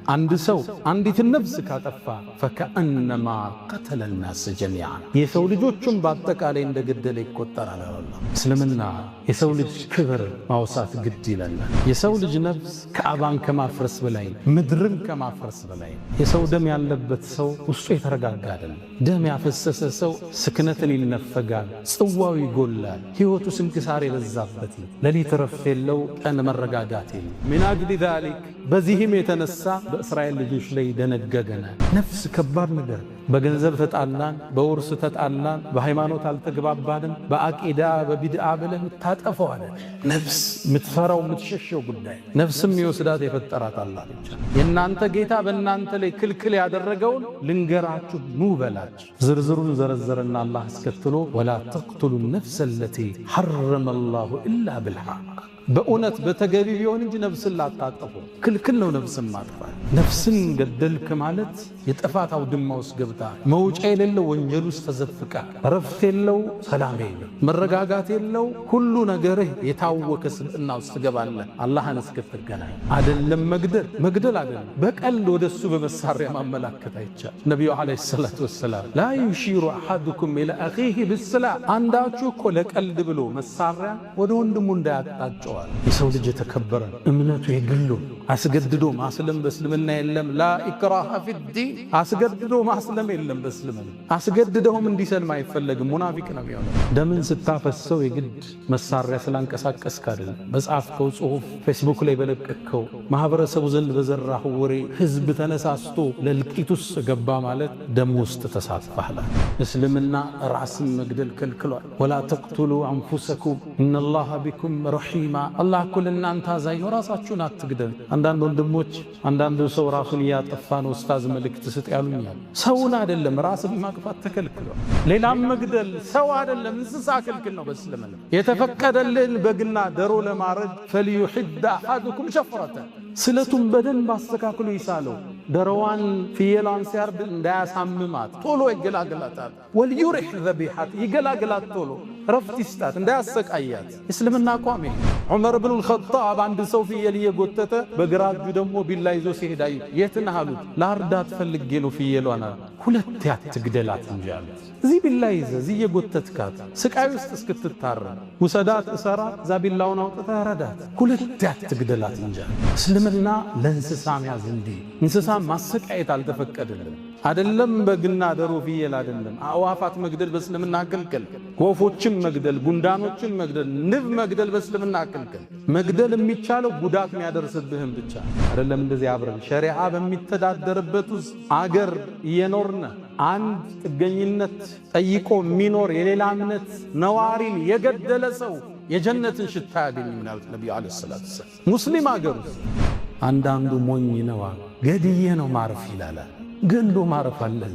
አንድ ሰው አንዲትን ነፍስ ካጠፋ ፈከአነማ ቀተለ الناس جميعا የሰው ልጆችን በአጠቃላይ እንደገደለ ይቆጠራል። አላህ እስልምና የሰው ልጅ ክብር ማውሳት ግድ ይላል። የሰው ልጅ ነፍስ ከአባን ከማፍረስ በላይ ምድርን ከማፍረስ በላይ የሰው ደም ያለበት ሰው ውስጡ የተረጋጋ አይደለም። ደም ያፈሰሰ ሰው ስክነትን ይነፈጋል፣ ጽዋው ይጎላል፣ ህይወቱ ስንክሳር የበዛበት ለሊት ረፍት የለው፣ ቀን መረጋጋት የለው። من أجل ذلك በዚህም የተነሳ በእስራኤል ልጆች ላይ ደነገገነ። ነፍስ ከባድ ነገር በገንዘብ ተጣላን፣ በውርስ ተጣላን፣ በሃይማኖት አልተግባባንም፣ በአቂዳ በቢድዓ ብለን ታጠፈዋል። ነፍስ ምትፈራው ምትሸሸው ጉዳይ ነፍስም ይወስዳት የፈጠራት አላህ ብቻ። የናንተ ጌታ በእናንተ ላይ ክልክል ያደረገውን ልንገራችሁ ኑ በላችሁ። ዝርዝሩን ዘረዘረና አላህ አስከትሎ ወላ ተቅቱሉ ነፍሰ ለቲ ሐረመ አላሁ ኢላ ብልሐቅ በእውነት በተገቢ ቢሆን እንጂ ነፍስን ላታጠፉ ክልክል ነው። ነፍስን ማጥፋት ነፍስን ገደልክ ማለት የጥፋት አውድማ ውስጥ ገብታ መውጫ የሌለው ወንጀል ውስጥ ተዘፍቃ ረፍት የለው ሰላም የለው መረጋጋት የለው ሁሉ ነገርህ የታወከ ስብዕና ውስጥ ትገባለህ። አላህን እስክትገናኝ አይደለም መግደል አይደለም በቀልድ ወደሱ በመሳሪያ ማመላከት አይቻል። ነቢዩ ዓለይሂ ሰላቱ ወሰላም ላ ዩሺሩ አሐዱኩም ኢላ አኺሂ ቢስላህ አንዳችሁ እኮ ለቀልድ ብሎ መሳሪያ ወደ ወንድሙ እንዳያጣጨው። የሰው ልጅ የተከበረ እምነቱ የግሉ አስገድዶ ማስለም በእስልምና የለም። ላ ኢክራሃ ፊዲን አስገድዶ ማስለም የለም በእስልምና። አስገድደውም እንዲሰልም አይፈለግም፣ ሙናፊቅ ነው የሚሆነው። ደምን ስታፈሰው የግድ መሳሪያ ስላንቀሳቀስክ አይደለም። በጻፍከው ጽሁፍ፣ ፌስቡክ ላይ በለቀቅከው፣ ማህበረሰቡ ዘንድ በዘራህ ወሬ ህዝብ ተነሳስቶ ለልቂት ውስጥ ገባ ማለት ደም ውስጥ ተሳትፈሃል። እስልምና ራስን መግደል ከልክሏል። ወላ ተቅቱሉ አንፉሰኩም ኢነላሃ ቢኩም ረሒማ አላህ እኮ ለእናንተ አዛኝ ነው፣ ራሳችሁን አትግደሉ። አንዳንድ ወንድሞች አንዳንዱ ሰው ራሱን እያጠፋ ነው ኡስታዝ መልእክት ስጥ ያሉኛል። ሰውን አይደለም ራስን ማጥፋት ተከልክሏል። ሌላም መግደል ሰው አይደለም እንስሳ ክልክል ነው በእስልምና። የተፈቀደልን በግና ደሮ ለማረድ ፈልዩሕድ አሐዱኩም ሸፍረተ ስለቱን በደንብ አስተካክሎ ይሳለው። ደሮዋን ፍየሏን ሲያርድ እንዳያሳምማት ቶሎ ይገላግላታል። ወልዩሪሕ ዘቢሐት ይገላግላት ቶሎ ረፍት ይስጣት እንዳያሰቃያት። እስልምና አቋም ዑመር ብኑል ኸጣብ አንድ ሰው ፍየል እየጎተተ በግራ እጁ ደግሞ ቢላ ይዞ ሲሄድ አዩት። የት ነህ አሉት። ላርዳት ፈልጌ ነው ፍየሏን አለ። ሁለት ያትግደላት እንጂ አሉት። እዚህ ቢላ ይዘህ እዚህ እየጎተትካት ስቃይ ውስጥ እስክትታረም ውሰዳት፣ እሰራት፣ እዛ ቢላውን አውጥተህ ረዳት። ሁለት ያትግደላት እንጂ እስልምና ለእንስሳ መያዝ እንዲህ እንስሳ ማሰቃየት አልተፈቀደልንም። አይደለም በግና ደሮ ፍየል አይደለም አዋፋት መግደል በእስልምና ክልክል። ወፎችን መግደል፣ ጉንዳኖችን መግደል፣ ንብ መግደል በእስልምና ክልክል። መግደል የሚቻለው ጉዳት የሚያደርስብህም ብቻ አይደለም። እንደዚህ አብረን ሸሪዓ በሚተዳደርበት ውስጥ አገር እየኖርነ አንድ ጥገኝነት ጠይቆ የሚኖር የሌላ እምነት ነዋሪን የገደለ ሰው የጀነትን ሽታ ያገኝም ነው ነብዩ አለይሂ ሰላቱ ወሰለም። ሙስሊም አገር ውስጥ አንዳንዱ ሞኝ ነው ገድዬ ነው ማረፍ ይላል። ገንዶ ማረፍ አለህ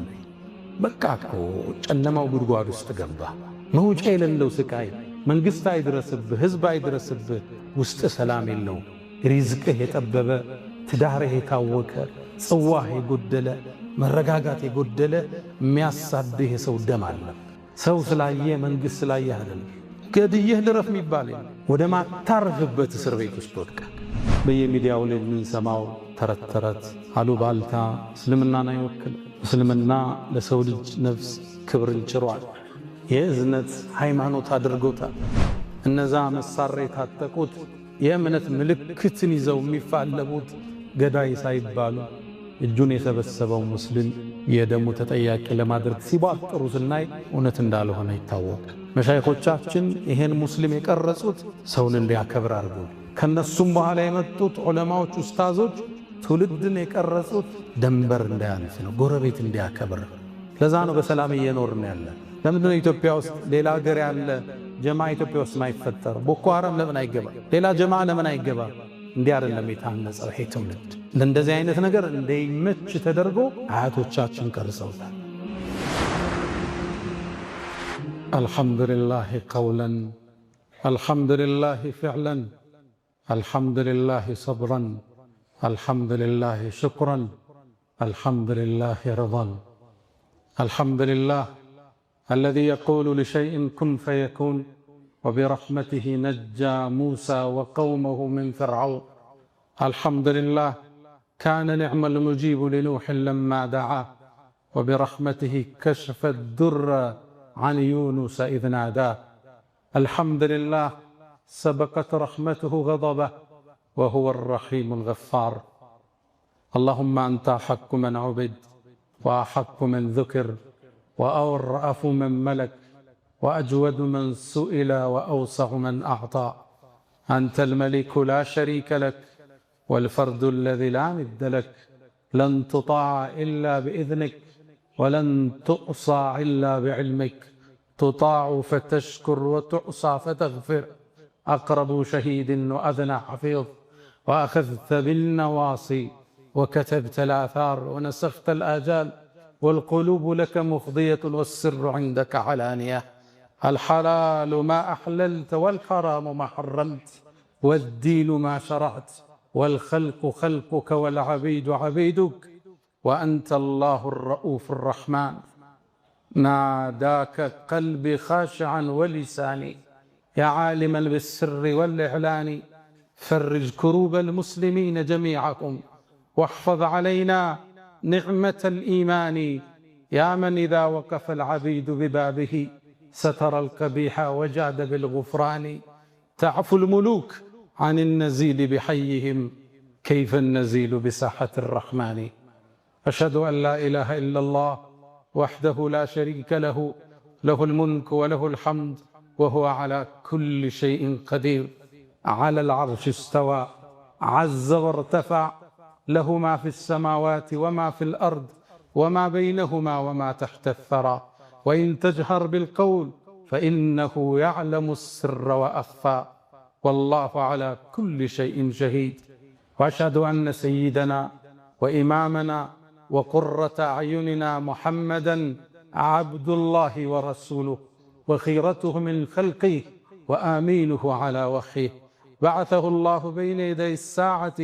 በቃ እኮ ጨለማው ጉድጓድ ውስጥ ገባ። መውጫ የሌለው ስቃይ መንግስት አይድረስብህ፣ ህዝብ አይድረስብህ፣ ውስጥ ሰላም የለው፣ ሪዝቅህ የጠበበ፣ ትዳርህ የታወከ፣ ጽዋህ የጎደለ፣ መረጋጋት የጎደለ የሚያሳድህ የሰው ደም አለ። ሰው ስላየ መንግስት ስላየ አይደለም። ገድየህ ልረፍ የሚባል ወደ ማታረፍበት እስር ቤት ውስጥ ወድቃ በየሚዲያው ላይ የምንሰማው ተረት ተረት አሉባልታ እስልምናን አይወክል። እስልምና ለሰው ልጅ ነፍስ ክብርን ችሯል። የእዝነት ሃይማኖት አድርጎታል። እነዛ መሳሪያ የታጠቁት የእምነት ምልክትን ይዘው የሚፋለሙት ገዳይ ሳይባሉ እጁን የሰበሰበው ሙስሊም የደሙ ተጠያቂ ለማድረግ ሲባጥሩ ስናይ እውነት እንዳልሆነ ይታወቅ። መሻይኾቻችን ይሄን ሙስሊም የቀረጹት ሰውን እንዲያከብር አድርጎ ከነሱም በኋላ የመጡት ዑለማዎች ኡስታዞች ትውልድን የቀረጹት ደንበር እንዳያልፍ ነው፣ ጎረቤት እንዲያከብር። ለዛ ነው በሰላም እየኖርን ያለ። ለምንድነው ኢትዮጵያ ውስጥ ሌላ ሀገር ያለ ጀማ ኢትዮጵያ ውስጥ ማይፈጠር? ቦኮ ሐራም ለምን አይገባ? ሌላ ጀማ ለምን አይገባ? እንዲህ አይደለም የታነጸው ይሄ ትውልድ። ለእንደዚህ አይነት ነገር እንደይመች ተደርጎ አያቶቻችን ቀርጸውታል። አልሐምዱሊላህ ቀውለን፣ አልሐምዱሊላህ ፊዕለን፣ አልሐምዱሊላህ ሰብረን፣ አልሐምዱሊላህ ሽክረን፣ አልሐምዱሊላህ ረضን። አልሐምዱሊላህ الذي يقول لشيء كن فيكون وبرحمته نجى موسى وقومه من فرعون. الحمد لله كان نعم المجيب لنوح لما دعاه وبرحمته كشف الدر عن يونس إذ ناداه. الحمد لله سبقت رحمته غضبه وهو الرحيم الغفار. اللهم أنت أحق من عبد وأحق من ذكر وأرأف من ملك وأجود من سئل وأوسع من أعطى. أنت الملك لا شريك لك والفرد الذي لا ند لك. لن تطاع إلا بإذنك ولن تؤصى إلا بعلمك. تطاع فتشكر وتعصى فتغفر. أقرب شهيد وأذنى حفيظ. وأخذت بالنواصي وكتبت الآثار ونسخت الآجال. والقلوب لك مفضية والسر عندك علانية. الحلال ما أحللت والحرام ما حرمت والدين ما شرعت والخلق خلقك والعبيد عبيدك. وأنت الله الرؤوف الرحمن. ناداك قلبي خاشعا ولساني يا عالما بالسر والإعلان. فرج كروب المسلمين جميعهم واحفظ علينا نعمة الإيمان. يا من إذا وقف العبيد ببابه ستر القبيح وجاد بالغفران. تعفو الملوك عن النزيل بحيهم كيف النزيل بساحة الرحمن. أشهد أن لا إله إلا الله وحده لا شريك له. له الملك وله الحمد وهو على كل شيء قدير. على العرش استوى عز وارتفع. له ما في السماوات وما في الأرض وما بينهما وما تحت الثرى. وإن تجهر بالقول فإنه يعلم السر وأخفى. والله على كل شيء شهيد. وأشهد أن سيدنا وإمامنا وقرة أعيننا محمدا عبد الله ورسوله وخيرته من خلقه وآمينه على وحيه. بعثه الله بين يدي الساعة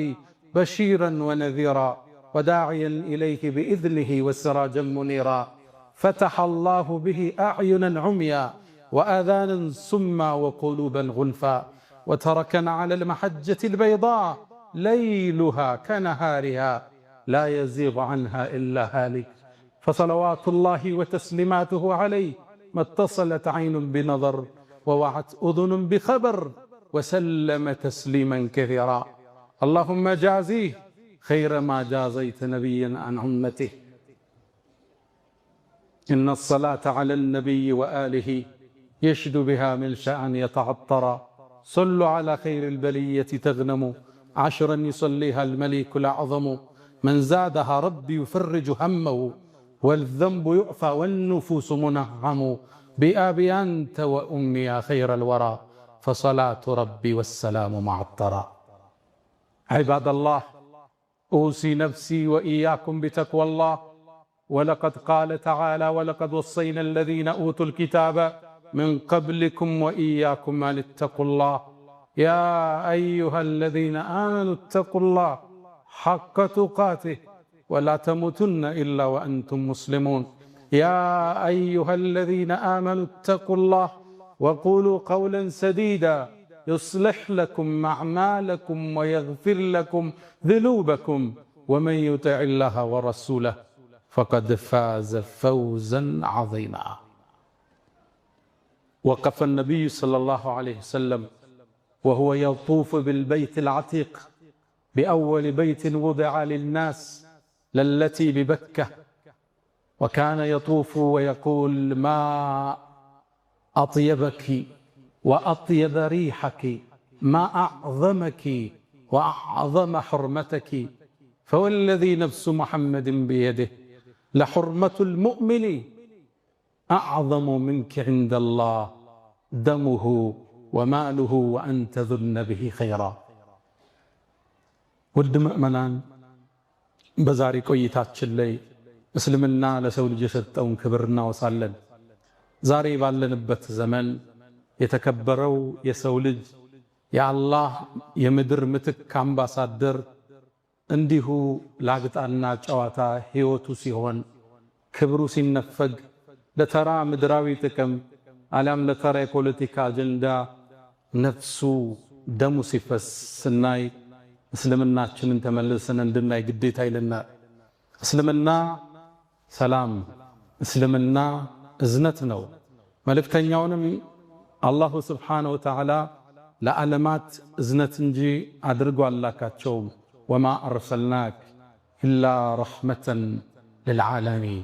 بشيرا ونذيرا وداعيا إليه بإذنه وسراجا منيرا. فتح الله به أعينا عميا وآذانا سما وقلوبا غلفا. وتركنا على المحجة البيضاء ليلها كنهارها لا يزيغ عنها إلا هالك. فصلوات الله وتسليماته عليه ما اتصلت عين بنظر ووعت أذن بخبر وسلم تسليما كثيرا. اللهم جازيه خير ما جازيت نبيا عن أمته. إن الصلاة على النبي وآله يشد بها من شأن يتعطرا. صلوا على خير البلية تغنموا 10 يصليها الملك الأعظم. من زادها ربي يفرج همه والذنب يعفى والنفوس منعم. بأبي أنت وأمي يا خير الورى فصلاة ربي والسلام معطرا. عباد الله أوصي نفسي وإياكم بتقوى الله. ولقد قال تعالى ولقد وصينا الذين أوتوا الكتاب من قبلكم وإياكم أن اتقوا الله. يا أيها الذين آمنوا اتقوا الله حق تقاته ولا تموتن إلا وأنتم مسلمون. يا أيها الذين آمنوا اتقوا الله وقولوا قولا سديدا يصلح لكم أعمالكم ويغفر لكم ذنوبكم ومن يطع الله ورسوله فقد فاز فوزا عظيما. وقف النبي صلى الله عليه وسلم وهو يطوف بالبيت العتيق بأول بيت وضع للناس للتي ببكة. وكان يطوف ويقول ما أطيبك وأطيب ريحك ما أعظمك وأعظم حرمتك. فوالذي نفس محمد بيده لحرمة المؤمن أعظم منك عند الله دمه وماله وأنت ذن به خيرا. ውድ ምእመናን በዛሬ ቆይታችን ላይ እስልምና ለሰው ልጅ የሰጠውን ክብር እናወሳለን። ዛሬ ባለንበት ዘመን የተከበረው የሰው ልጅ የአላህ የምድር ምትክ አምባሳደር እንዲሁ ላግጣና ጨዋታ ሕይወቱ ሲሆን ክብሩ ሲነፈግ ለተራ ምድራዊ ጥቅም አሊያም ለተራ የፖለቲካ አጀንዳ ነፍሱ ደሙ ሲፈስ ስናይ እስልምናችንን ተመልሰን እንድናይ ግዴታ ይለናል። እስልምና ሰላም፣ እስልምና እዝነት ነው። መልእክተኛውንም አላሁ ስብሓነሁ ወተዓላ ለዓለማት እዝነት እንጂ አድርጎ አላካቸውም። ወማ አርሰልናክ ኢላ ረሕመተን ልልዓለሚን።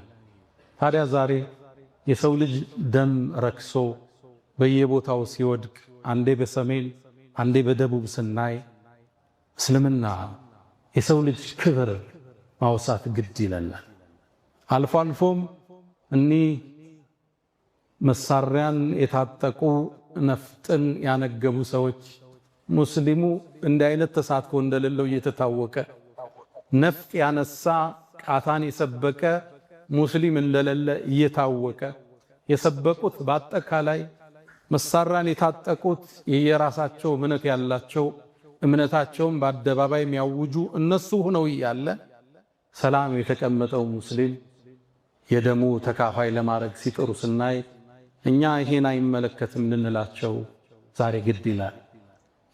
ታዲያ ዛሬ የሰው ልጅ ደም ረክሶ በየቦታው ሲወድቅ አንዴ በሰሜን አንዴ በደቡብ ስናይ እስልምና የሰው ልጅ ክብር ማውሳት ግድ ይለናል። አልፎ አልፎም እኒህ መሳሪያን የታጠቁ ነፍጥን ያነገቡ ሰዎች ሙስሊሙ እንዲህ አይነት ተሳትፎ እንደሌለው እየተታወቀ ነፍጥ ያነሳ ቃታን የሰበቀ ሙስሊም እንደሌለ እየታወቀ የሰበቁት በአጠቃላይ መሳሪያን የታጠቁት የየራሳቸው እምነት ያላቸው እምነታቸውን በአደባባይ የሚያውጁ እነሱ ሆነው እያለ ሰላም የተቀመጠው ሙስሊም የደሙ ተካፋይ ለማድረግ ሲጥሩ ስናይ እኛ ይሄን አይመለከትም ልንላቸው ዛሬ ግድ ይላል።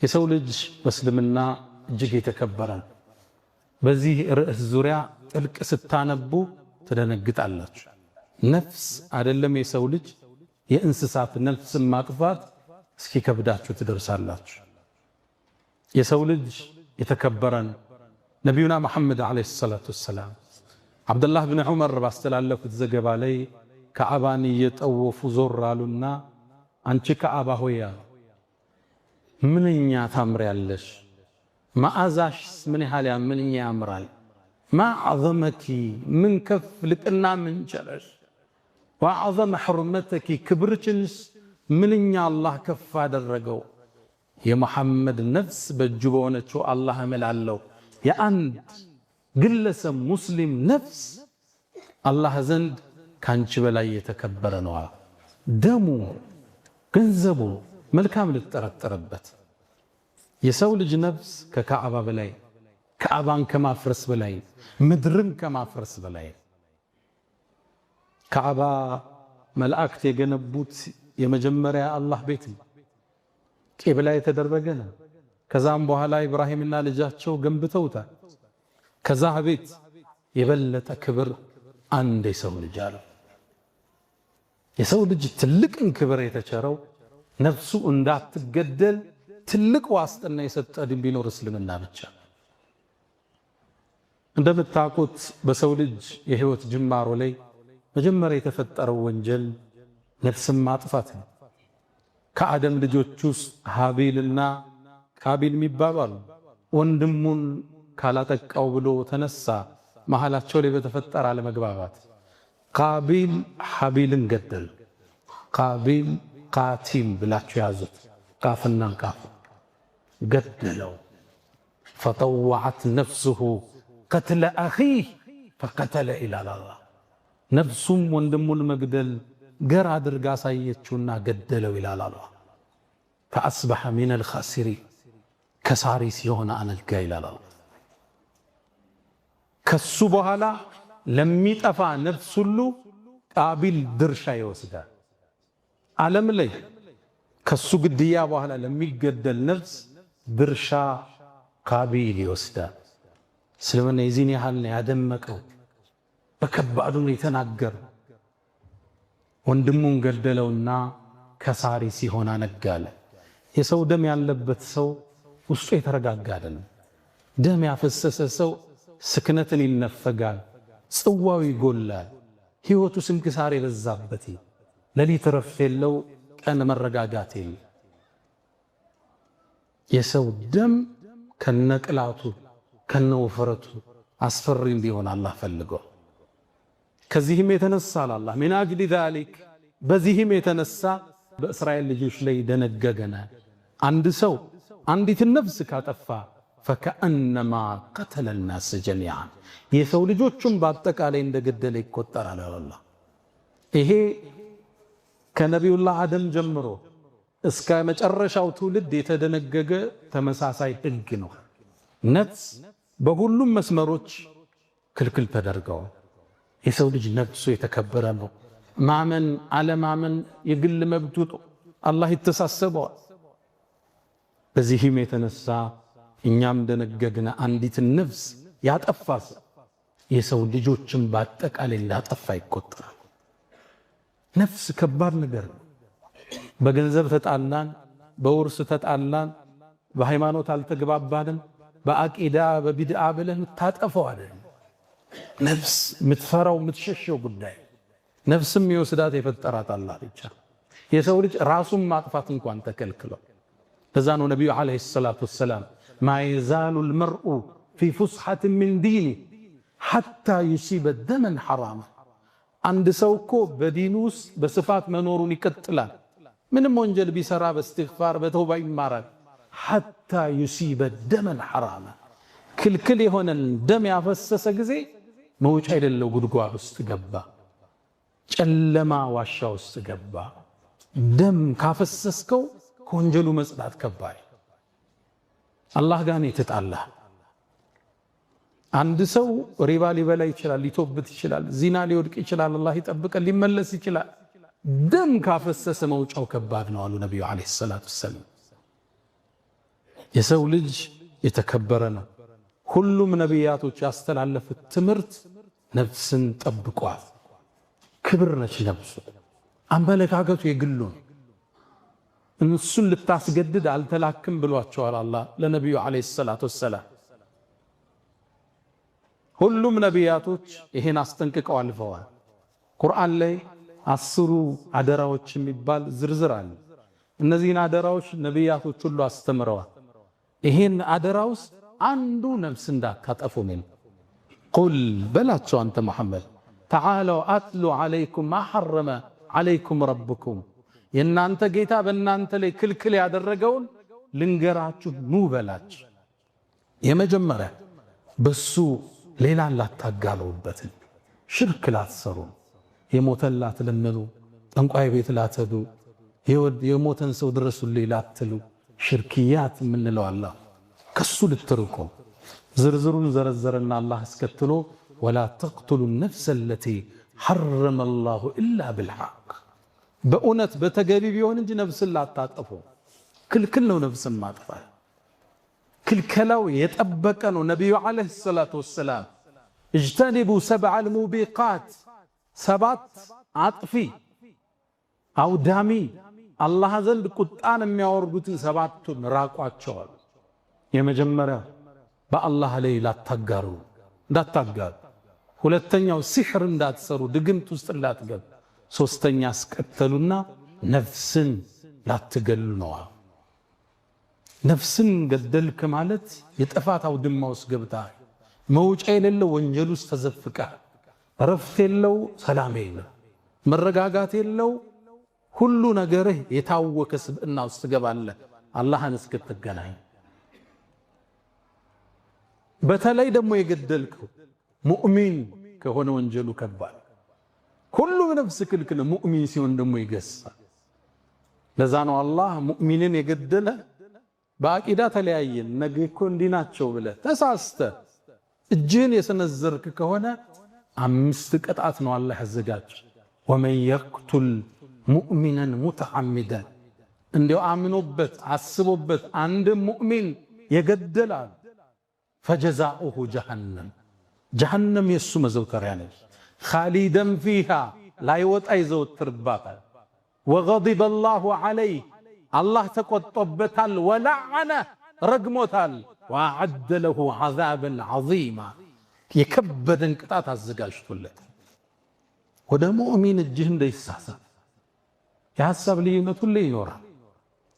የሰው ልጅ በእስልምና እጅግ የተከበረ ነው። በዚህ ርዕስ ዙሪያ ጥልቅ ስታነቡ ትደነግጣላችሁ። ነፍስ አይደለም የሰው ልጅ የእንስሳት ነፍስን ማጥፋት እስኪከብዳችሁ ትደርሳላችሁ። የሰው ልጅ የተከበረ ነው። ነቢዩና መሐመድ ዓለይሂ ሰላቱ ወሰላም ዓብዱላህ ብን ዑመር ባስተላለፉት ዘገባ ላይ ከዓባን እየጠወፉ ዞር አሉና አንቺ ከዓባ ሆይ ምንኛ ታምሪያለሽ፣ መዓዛሽስ ምን ያህል ምንኛ ያምራል፣ ማዕዘመኪ ምን ከፍ ልቅና ምን ቸረሽ፣ ወአዕዘመ ሕርመተኪ ክብርችንስ ምንኛ አላህ ከፍ አደረገው። የመሐመድ ነፍስ በእጁ በሆነችው አላህ እምላለሁ የአንድ ግለሰብ ሙስሊም ነፍስ አላህ ዘንድ ካንቺ በላይ የተከበረ ነው። ደሙ፣ ገንዘቡ መልካም ልትጠረጠረበት። የሰው ልጅ ነፍስ ከካዕባ በላይ፣ ካዕባን ከማፍረስ በላይ፣ ምድርን ከማፍረስ በላይ። ካዕባ መላእክት የገነቡት የመጀመሪያ አላህ ቤት ነው። ቂብላ የተደረገ ነው። ከዛም በኋላ ኢብራሂምና ልጃቸው ገንብተውታል። ከዛ ቤት የበለጠ ክብር አንድ የሰው ልጅ አለው። የሰው ልጅ ትልቅን ክብር የተቸረው ነፍሱ እንዳትገደል ትልቅ ዋስትና የሰጠ ድን ቢኖር እስልምና ብቻ። እንደምታውቁት በሰው ልጅ የህይወት ጅማሮ ላይ መጀመሪያ የተፈጠረው ወንጀል ነፍስን ማጥፋት ነው። ከአደም ልጆች ውስጥ ሃቢልና ቃቢል የሚባባሉ ወንድሙን ካላጠቃው ብሎ ተነሳ። መሃላቸው ላይ በተፈጠረ አለመግባባት ቃቢል ሃቢልን ገደል። ቃቢል ቃቲል ብላችሁ ያዙት፣ ቃፍና ቃፍ ገደለው። ፈጠወዐት ነፍሱሁ ቀትለ አኺህ ፈቀተለ ኢላላ። ነፍሱም ወንድሙን መግደል ገር አድርጋ አሳየችውና ገደለው ይላል አላህ። ፈአስበሐ ሚነል ኻሲሪን ከሳሪ ሲሆን አነጋ ይላል አላህ። ከሱ በኋላ ለሚጠፋ ነፍስ ሁሉ ቃቢል ድርሻ ይወስዳል። ዓለም ላይ ከሱ ግድያ በኋላ ለሚገደል ነፍስ ድርሻ ቃቢል ይወስዳል። እስልምና የዚህን ያህል ነው ያደመቀው፣ በከባዱ ነው የተናገረው። ወንድሙን ገደለውና ከሳሪ ሲሆን አነጋለ። የሰው ደም ያለበት ሰው ውስጡ የተረጋጋ አይደለም። ደም ያፈሰሰ ሰው ስክነትን ይነፈጋል፣ ጽዋው ይጎላል፣ ህይወቱ ስንክሳር የበዛበት፣ ሌሊት ረፍት የለው፣ ቀን መረጋጋት የለው። የሰው ደም ከነቅላቱ ከነውፍረቱ አስፈሪ እንዲሆን አላህ ፈልገው። ከዚህም የተነሳ አላህ ሚን አጅሊ ዛሊክ በዚህም የተነሳ በእስራኤል ልጆች ላይ ደነገገና አንድ ሰው አንዲትን ነፍስ ካጠፋ ፈከአነማ ቀተለ الناس ጀሚዓን የሰው ልጆችን በአጠቃላይ እንደገደለ ይቆጠራል አላህ። ይሄ ከነቢዩላህ አደም ጀምሮ እስከ መጨረሻው ትውልድ የተደነገገ ተመሳሳይ ህግ ነው። ነፍስ በሁሉም መስመሮች ክልክል ተደርገዋል። የሰው ልጅ ነፍሱ የተከበረ ነው። ማመን አለማመን የግል መብቱ አላህ ይተሳሰበዋል። በዚህም የተነሳ እኛም ደነገግና አንዲት ነፍስ ያጠፋስ የሰው ልጆችን በአጠቃላይ እንዳጠፋ ይቆጠራል። ነፍስ ከባድ ነገር ነው። በገንዘብ ተጣላን፣ በውርስ ተጣላን፣ በሃይማኖት አልተግባባንም፣ በአቂዳ በቢድዓ ብለን ታጠፈው አይደል። ነፍስ ምትፈራው ምትሸሸው ጉዳይ ነፍስም ይወስዳት የፈጠራት አላህ ብቻ። የሰው ልጅ ራሱን ማጥፋት እንኳን ተከልክሏል። ለዛ ነው ነብዩ አለይሂ ሰላቱ ወሰላም ማ የዛሉ المرء في فسحة من دينه حتى يصيب دما حراما። አንድ ሰው እኮ በዲኑ ውስጥ በስፋት መኖሩን ይቀጥላል። ምንም ወንጀል ቢሰራ በእስትግፋር በተውባ ይማራል። حتى يصيب دما حراما ክልክል የሆነን ደም ያፈሰሰ ጊዜ መውጫ የሌለው ጉድጓድ ውስጥ ገባ፣ ጨለማ ዋሻ ውስጥ ገባ። ደም ካፈሰስከው ከወንጀሉ መጽዳት ከባድ። አላህ ጋር ነው የተጣላ። አንድ ሰው ሪባ ሊበላ ይችላል፣ ሊቶብት ይችላል፣ ዚና ሊወድቅ ይችላል፣ አላህ ይጠብቀን፣ ሊመለስ ይችላል። ደም ካፈሰሰ መውጫው ከባድ ነው አሉ ነብዩ አለይሂ ሰላቱ ወሰላም። የሰው ልጅ የተከበረ ነው። ሁሉም ነቢያቶች ያስተላለፉት ትምህርት ነፍስን ጠብቋል። ክብር ነች ነፍሱ። አመለካከቱ የግሉ ነው። እሱን ልታስገድድ አልተላክም ብሏቸዋል አላህ ለነብዩ አለይሂ ሰላቱ ወሰላም። ሁሉም ነቢያቶች ይሄን አስጠንቅቀው አልፈዋል። ቁርአን ላይ 10 አደራዎች የሚባል ዝርዝር አለ። እነዚህን አደራዎች ነቢያቶች ሁሉ አስተምረዋል። ይሄን አደራ ውስጥ አንዱ ነፍስ እንዳታጠፉ ነው። ቁል በላቸው አንተ መሐመድ ተዓለው አትሉ ዓለይኩም ማ ሐረመ ዓለይኩም ረብኩም፣ የእናንተ ጌታ በእናንተ ላይ ክልክል ያደረገውን ልንገራችሁ ኑ በላችሁ። የመጀመሪያ በሱ ሌላን ላታጋሉበት፣ ሽርክ ላትሰሩ፣ የሞተን ላትለምኑ፣ ጠንቋይ ቤት ላትሄዱ፣ የሞተን ሰው ድረሱልኝ ላትሉ፣ ሽርክያት የምንለው አላህ ከሱ ልትርቁ። ዝርዝሩን ዘረዘረና አላህ አስከትሎ ወላ ተቅቱሉ ነፍሰ ለቲ ሐረመ አላሁ ኢላ ብልሐቅ፣ በእውነት በተገቢ ቢሆን እንጂ ነፍስን ላታጠፉ። ክልክል ነው ነፍስን ማጥፋት። ክልከላው የጠበቀ ነው። ነቢዩ ዓለይሂ ሰላቱ ወሰላም እጅተኒቡ ሰብዐል ሙቢቃት፣ 7 አጥፊ አውዳሚ አላህ ዘንድ ቁጣን የሚያወርዱትን 7ቱን ራቋቸዋል። የመጀመሪያ በአላህ ላይ ላታጋሩ እንዳታጋሩ፣ ሁለተኛው ሲሕር እንዳትሰሩ ድግምት ውስጥ እንዳትገቡ፣ ሶስተኛ አስቀተሉና ነፍስን ላትገሉ ነው። ነፍስን ገደልክ ማለት የጥፋት አውድማ ውስጥ ገብተሃል። መውጫ የሌለው ወንጀል ውስጥ ተዘፍቀሃል። እረፍት የለው፣ ሰላም የለው፣ መረጋጋት የለው፣ ሁሉ ነገርህ የታወከ ስብዕና ውስጥ ትገባለህ አላህን እስክትገናኝ። በተለይ ደግሞ የገደልከው ሙእሚን ከሆነ ወንጀሉ ከባድ። ሁሉም ነፍስ ክልክል፣ ሙእሚን ሲሆን ደግሞ ይገሳል። ለዛ ነው አላህ ሙእሚንን የገደለ በአቂዳ ተለያየን ነገ እኮ እንዲህ ናቸው ብለህ ተሳስተህ እጅህን የሰነዘርክ ከሆነ 5 ቅጣት ነው አላህ ያዘጋጅ። ወመን የቅቱል ሙእሚነን ሙተዓሚደን፣ እንዲያው አምኖበት አስቦበት አንድ ሙእሚን የገደላል ፈጀዛኡሁ ጀሃነም፣ ጀሃነም የሱ መዘውተሪያ ነች። ኻሊደን ፊሃ ላይወጣ ይዘወትርባታል። ወገዲበ አላሁ ዐለይህ አላህ ተቆጦበታል። ወለዐነ ረግሞታል። ወአዐደ ለሁ ዐዛበን ዐዚማ የከበደን ቅጣት አዘጋጅቶለታል። ወደ ሙእሚን እጅህ እንዳይሳሳት። የሐሳብ ልዩነት ሁሌ ይኖራል።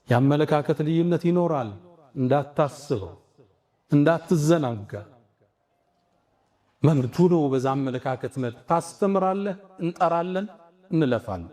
የአመለካከት ልዩነት ይኖራል። እንዳታስበው፣ እንዳትዘናጋ። መብቱ ነው። በዛ አመለካከት ታስተምራለህ፣ እንጠራለን፣ እንለፋለን።